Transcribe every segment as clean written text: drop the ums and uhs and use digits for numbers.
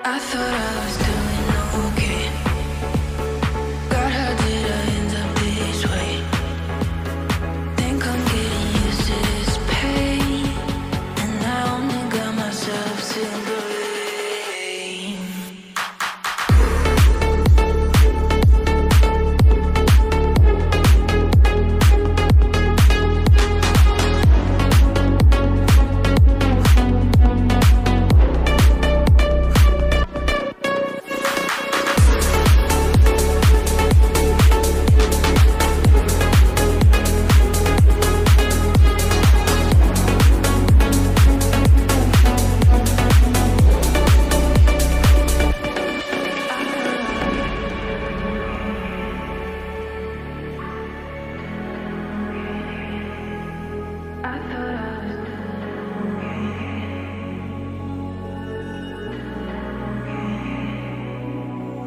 I thought I was doing okay. God, how did I end up this way? Think I'm getting used to this pain, and I only got myself to blame.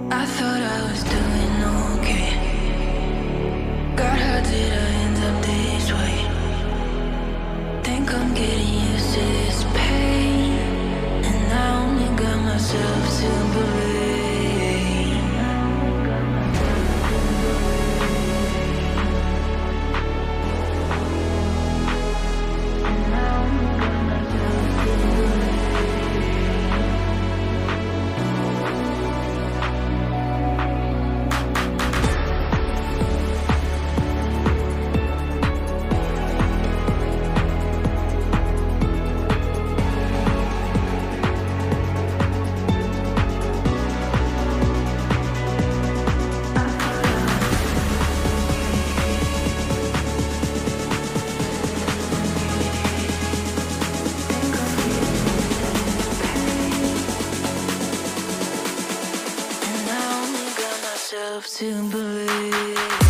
I thought I was doing okay. God, how did I end up this way? Think I'm getting used to this pain, and I only got myself to blame. To believe